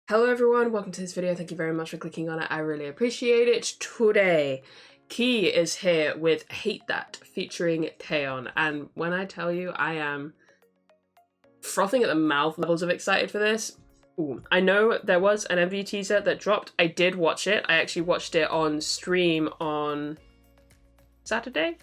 Hello everyone, welcome to this video. Thank you very much for clicking on it. I really appreciate it. Today, Key is here with Hate That featuring Taeyeon. And when I tell you I am frothing at the mouth levels of excited for this. Ooh, I know there was an MV teaser that dropped. I did watch it. I actually watched it on stream on Saturday.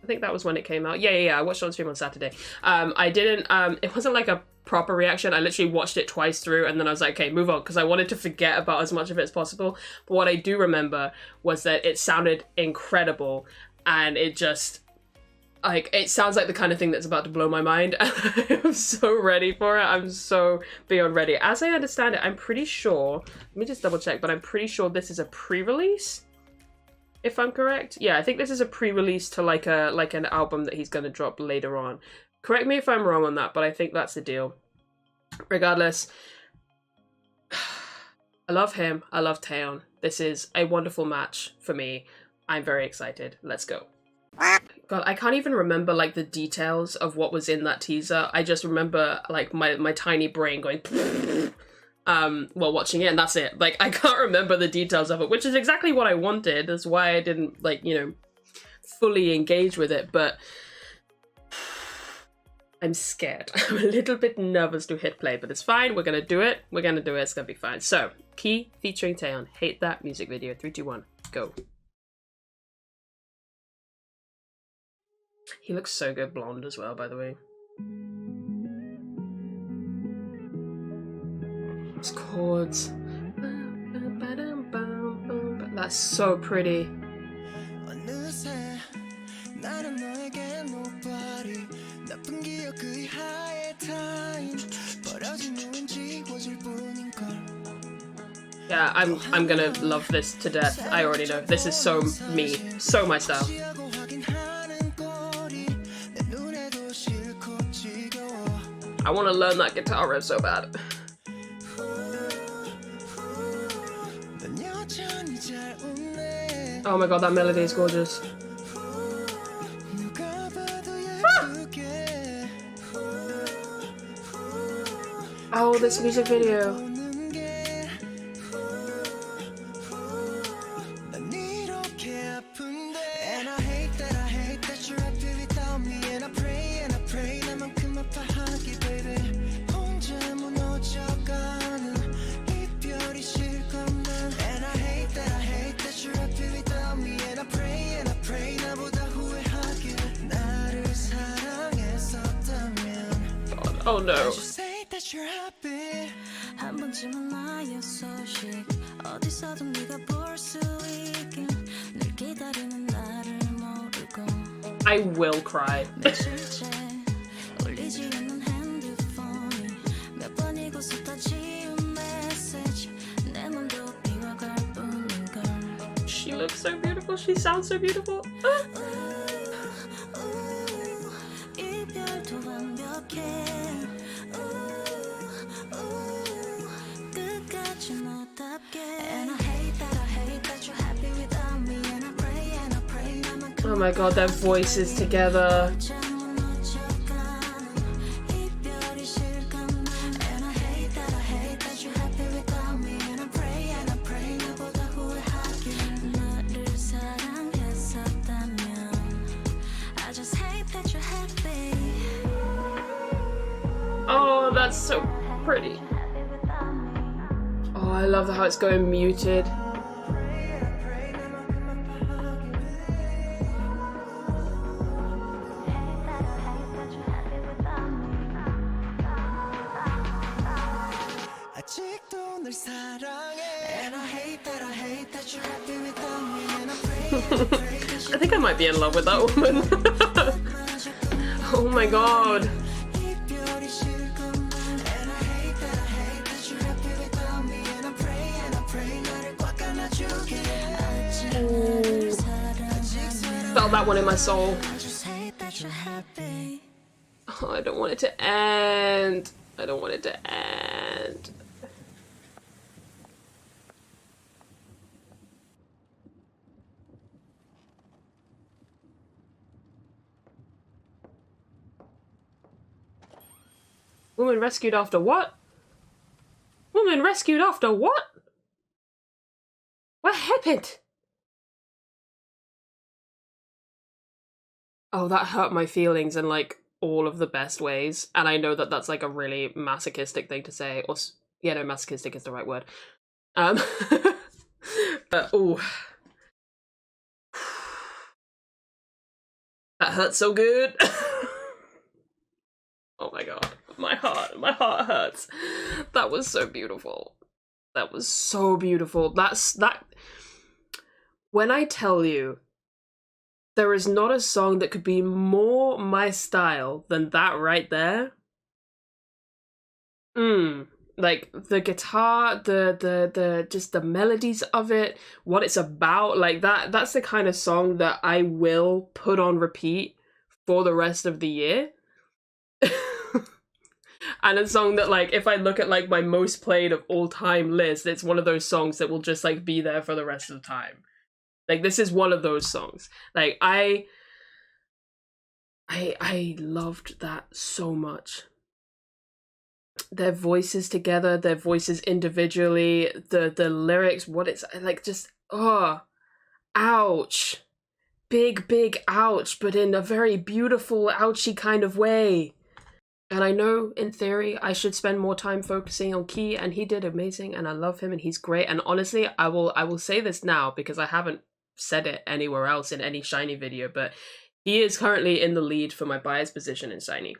I think that was when it came out. Yeah. I watched it on stream on Saturday. I didn't, it wasn't like a proper reaction. I literally watched it twice through and then I was like, okay, move on, because I wanted to forget about as much of it as possible. But what I do remember was that it sounded incredible and it just, like, it sounds like the kind of thing that's about to blow my mind. I'm so ready for it. I'm so beyond ready. As I understand it, I'm pretty sure, let me just double check, but I'm pretty sure this is a pre-release, if I'm correct. Yeah, I think this is a pre-release to like an album that he's gonna drop later on. Correct me if I'm wrong on that, but I think that's the deal. Regardless, I love him. I love Taeyeon. This is a wonderful match for me. I'm very excited. Let's go. God, I can't even remember like the details of what was in that teaser. I just remember like my tiny brain going while watching it, and that's it. Like, I can't remember the details of it, which is exactly what I wanted. That's why I didn't, like, you know, fully engage with it, but I'm scared. I'm a little bit nervous to hit play, but it's fine. We're gonna do it. We're gonna do it. It's gonna be fine. So, Key featuring Taeyeon. Hate That music video. 3, 2, 1, go. He looks so good blonde as well, by the way. His chords. That's so pretty. Yeah, I'm gonna love this to death. I already know. This is so me. So my style. I want to learn that guitar riff so bad. Oh my god, that melody is gorgeous. Oh, this music video. Oh no. I will cry. She looks so beautiful. She sounds so beautiful. Oh my god, their voices together. Oh, that's so pretty. Oh, I love how it's going muted. I think I might be in love with that woman. Oh my god. Ooh. Felt that one in my soul. Oh, I don't want it to end. I don't want it to end. Woman rescued after what? Woman rescued after what? What happened? Oh, that hurt my feelings in like all of the best ways. And I know that that's like a really masochistic thing to say. Or, yeah, no, masochistic is the right word. But, ooh. That hurts so good. Oh my god. My heart hurts. That was so beautiful. That was so beautiful. That. When I tell you, there is not a song that could be more my style than that right there. Like the guitar, the just the melodies of it, what it's about, like that's the kind of song that I will put on repeat for the rest of the year. And a song that, like, if I look at like my most played of all time list, it's one of those songs that will just like be there for the rest of the time. Like, this is one of those songs. Like, I loved that so much. Their voices together, their voices individually, the lyrics, what it's like, just, oh, ouch. Big ouch, but in a very beautiful, ouchy kind of way. And I know, in theory, I should spend more time focusing on Key, and he did amazing, and I love him, and he's great. And honestly, I will say this now, because I haven't said it anywhere else in any SHINee video, but he is currently in the lead for my bias position in SHINee.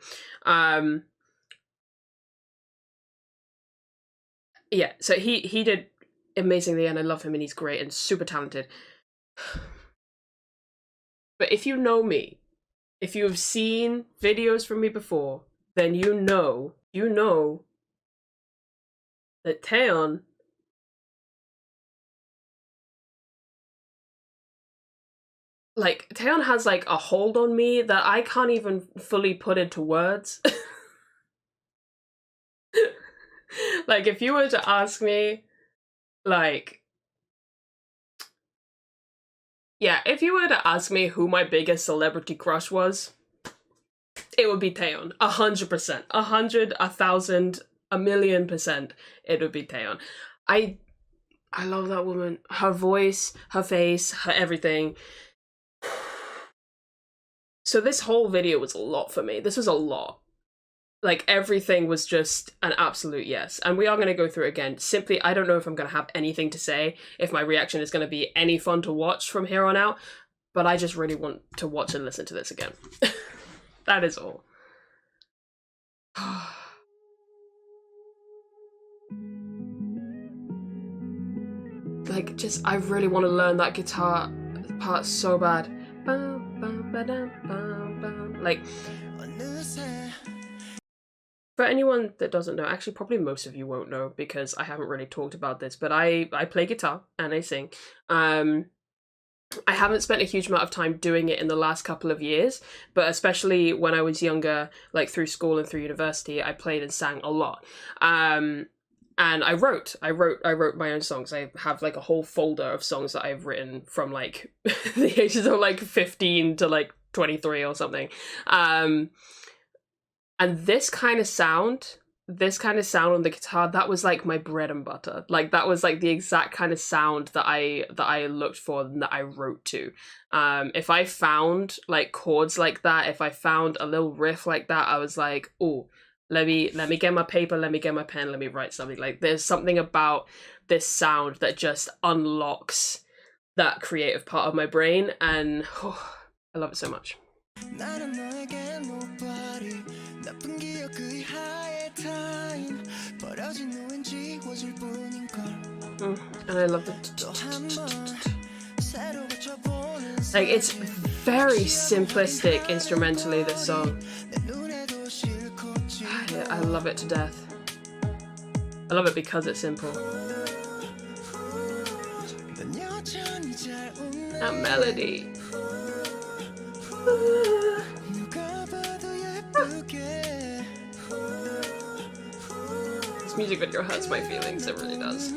Yeah, so he did amazingly, and I love him, and he's great and super talented. But if you know me, if you have seen videos from me before, then you know that Taeyeon, like, Taeyeon has like a hold on me that I can't even fully put into words. Like, if you were to ask me, like, yeah, if you were to ask me who my biggest celebrity crush was, it would be Taeyeon. 100%. 100, 1,000, 1,000,000%. It would be Taeyeon. I love that woman. Her voice, her face, her everything. So this whole video was a lot for me. This was a lot. Like, everything was just an absolute yes. And we are going to go through it again. Simply, I don't know if I'm going to have anything to say, if my reaction is going to be any fun to watch from here on out, but I just really want to watch and listen to this again. That is all. Like, just, I really want to learn that guitar part so bad. Like, for anyone that doesn't know, actually probably most of you won't know because I haven't really talked about this, but I play guitar and I sing. I haven't spent a huge amount of time doing it in the last couple of years, but especially when I was younger, like through school and through university, I played and sang a lot. And I wrote my own songs. I have like a whole folder of songs that I've written from like the ages of like 15 to like 23 or something. And this kind of sound on the guitar, that was like my bread and butter. Like, that was like the exact kind of sound that I looked for and that I wrote to. If I found like chords like that, if I found a little riff like that, I was like, oh, let me get my paper, let me get my pen, let me write something. Like, there's something about this sound that just unlocks that creative part of my brain, and oh, I love it so much. And I love it. Like, it's very simplistic instrumentally, this song. I love it to death. I love it because it's simple. That melody. This music video hurts my feelings, it really does.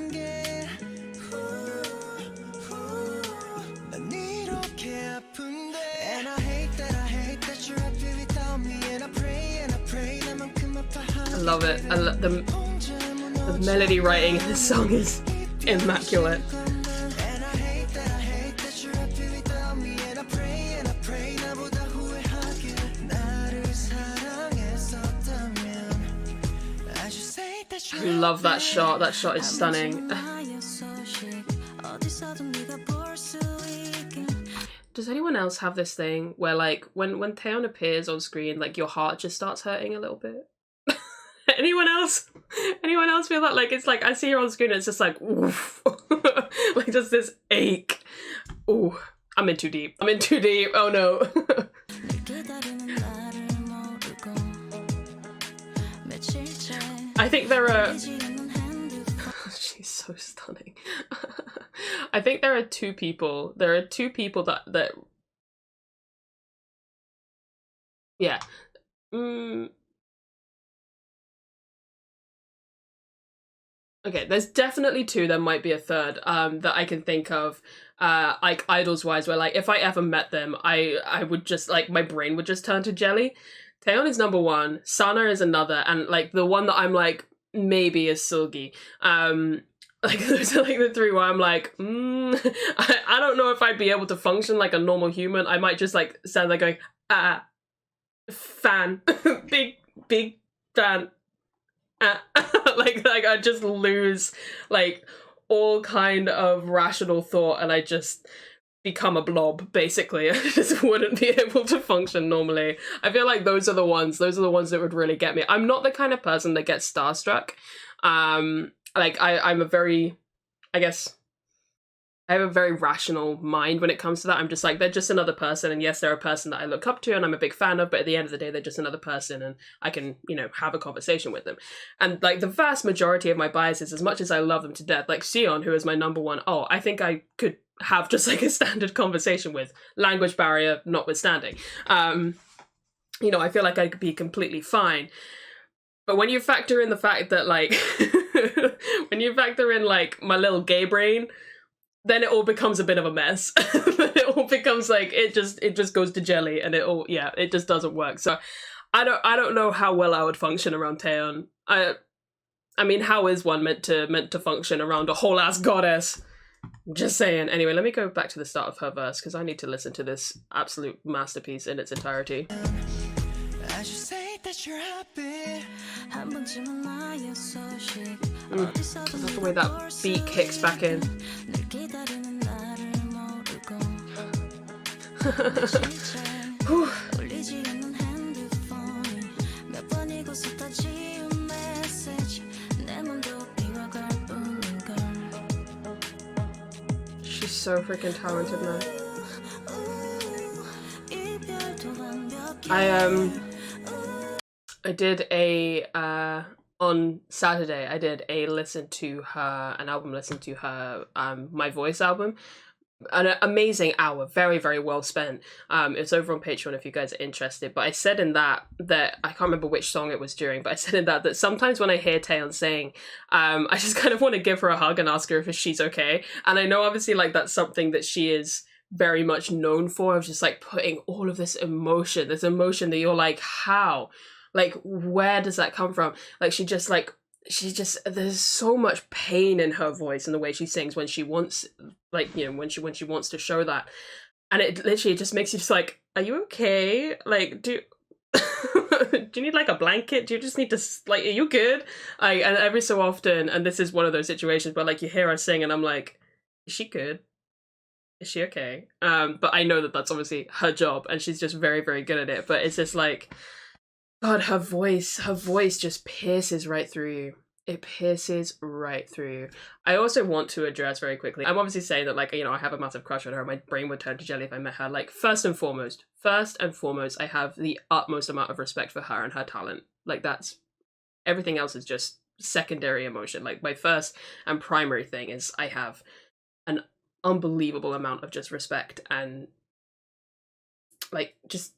I love it. I love The melody writing in this song is immaculate. I love that shot. That shot is stunning. Does anyone else have this thing where, like, when Taeyeon appears on screen, like, your heart just starts hurting a little bit? Anyone else? Anyone else feel that? Like, it's like, I see her on screen and it's just like, oof. Like, just this ache. Ooh, I'm in too deep. I'm in too deep. Oh no. I think there are... She's so stunning. I think there are two people. There are two people that... Yeah. Okay, there's definitely two. There might be a third that I can think of, like idols wise, where like if I ever met them, I would just like my brain would just turn to jelly. Taeyeon is number one, Sana is another, and like the one that I'm like maybe is Seulgi. Like those are like the three where I'm like, I don't know if I'd be able to function like a normal human. I might just like stand there going, fan, big fan. Like I just lose like all kind of rational thought and I just become a blob basically. I just wouldn't be able to function normally. I feel like those are the ones that would really get me. I'm not the kind of person that gets starstruck. Like I'm a very, I guess I have a very rational mind when it comes to that. I'm just like, they're just another person, and yes, they're a person that I look up to and I'm a big fan of, but at the end of the day, they're just another person and I can, you know, have a conversation with them. And like the vast majority of my biases, as much as I love them to death, like Sion, who is my number one, I think I could have just like a standard conversation with, language barrier notwithstanding. You know, I feel like I could be completely fine. But when you factor in the fact that like, when you factor in like my little gay brain, then it all becomes a bit of a mess. It all becomes like, it just goes to jelly and it just doesn't work. So I don't know how well I would function around Taeyeon. I mean, how is one meant to function around a whole ass goddess? Just saying. Anyway, let me go back to the start of her verse because I need to listen to this absolute masterpiece in its entirety. That's the way that beat kicks back in. She's so freaking talented, man. I did a on Saturday I did a listen to her My Voice album. An amazing hour, very, very well spent. It's over on Patreon if you guys are interested. But I said in that I can't remember which song it was during, but I said in that sometimes when I hear Taeyeon sing, I just kind of want to give her a hug and ask her if she's okay. And I know obviously like that's something that she is very much known for, of just like putting all of this emotion that you're like, how? Like, where does that come from? Like, she just, there's so much pain in her voice and the way she sings when she wants, like, you know, when she wants to show that. And it literally just makes you just like, are you okay? Like, do you need like a blanket? Do you just need to, like, are you good? And every so often, and this is one of those situations where like you hear her sing and I'm like, is she good? Is she okay? But I know that that's obviously her job and she's just very, very good at it. But it's just like, God, her voice just pierces right through you. It pierces right through you. I also want to address very quickly, I'm obviously saying that, like, you know, I have a massive crush on her. My brain would turn to jelly if I met her. Like, first and foremost, I have the utmost amount of respect for her and her talent. Like, that's, everything else is just secondary emotion. Like, my first and primary thing is I have an unbelievable amount of just respect and, like, just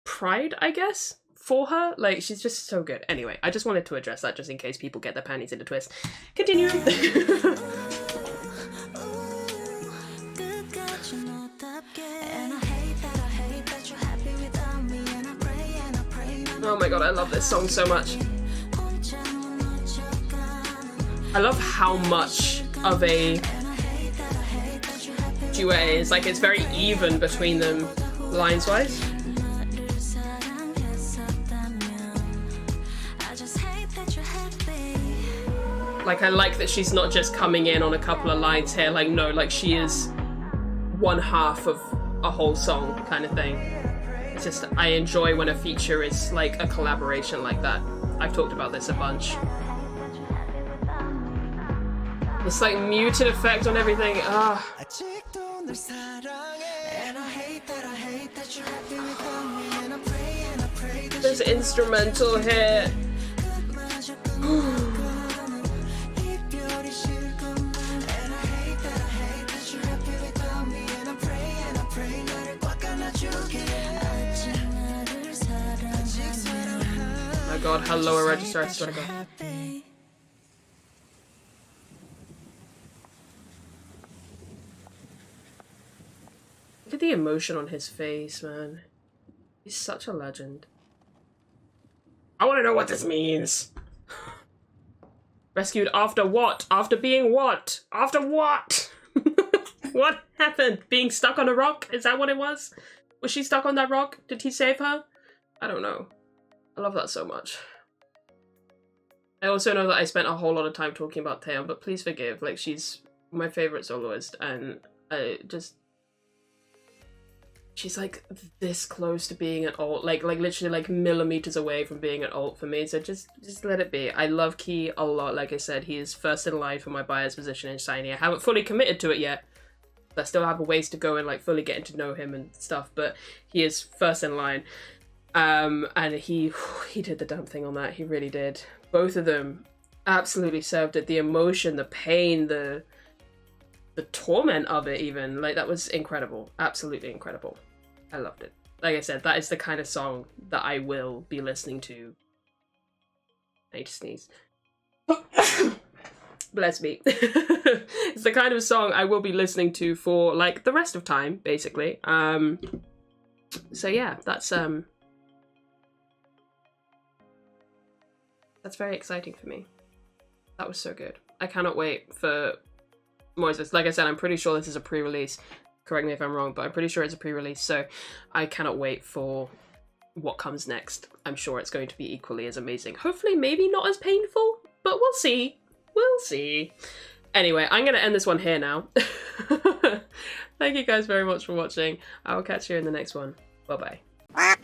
pride, I guess, for her. Like, she's just so good. Anyway, I just wanted to address that just in case people get their panties in a twist. Continue. Oh my god, I love this song so much. I love how much of a duet it is. Like, it's very even between them lines-wise. Like, I like that she's not just coming in on a couple of lines here. Like, no, like, she is one half of a whole song kind of thing. It's just, I enjoy when a feature is like a collaboration like that. I've talked about this a bunch. This like muted effect on everything. Ah. There's instrumental here. Oh my god, how lower register, I swear to god. Look at the emotion on his face, man. He's such a legend. I want to know what this means. Rescued after what? After being what? After what? What happened? Being stuck on a rock? Is that what it was? Was she stuck on that rock? Did he save her? I don't know. I love that so much. I also know that I spent a whole lot of time talking about Taeyeon, but please forgive. Like, she's my favorite soloist, and I just... She's like this close to being an alt, like literally like millimeters away from being an alt for me. So just let it be. I love Key a lot. Like I said, he is first in line for my bias position in Shiny. I haven't fully committed to it yet. I still have a ways to go and like fully getting to know him and stuff. But he is first in line, and he did the damn thing on that. He really did. Both of them absolutely served it. The emotion, the pain, the torment of it, even like that was incredible. Absolutely incredible. I loved it. Like I said, that is the kind of song that I will be listening to. I need to sneeze. Bless me. It's the kind of song I will be listening to for like the rest of time, basically. So yeah, that's very exciting for me. That was so good. I cannot wait for more of this. Like I said, I'm pretty sure this is a pre-release. Correct me if I'm wrong, but I'm pretty sure it's a pre-release, so I cannot wait for what comes next. I'm sure it's going to be equally as amazing. Hopefully maybe not as painful, but we'll see. We'll see. Anyway, I'm going to end this one here now. Thank you guys very much for watching. I will catch you in the next one. Bye-bye.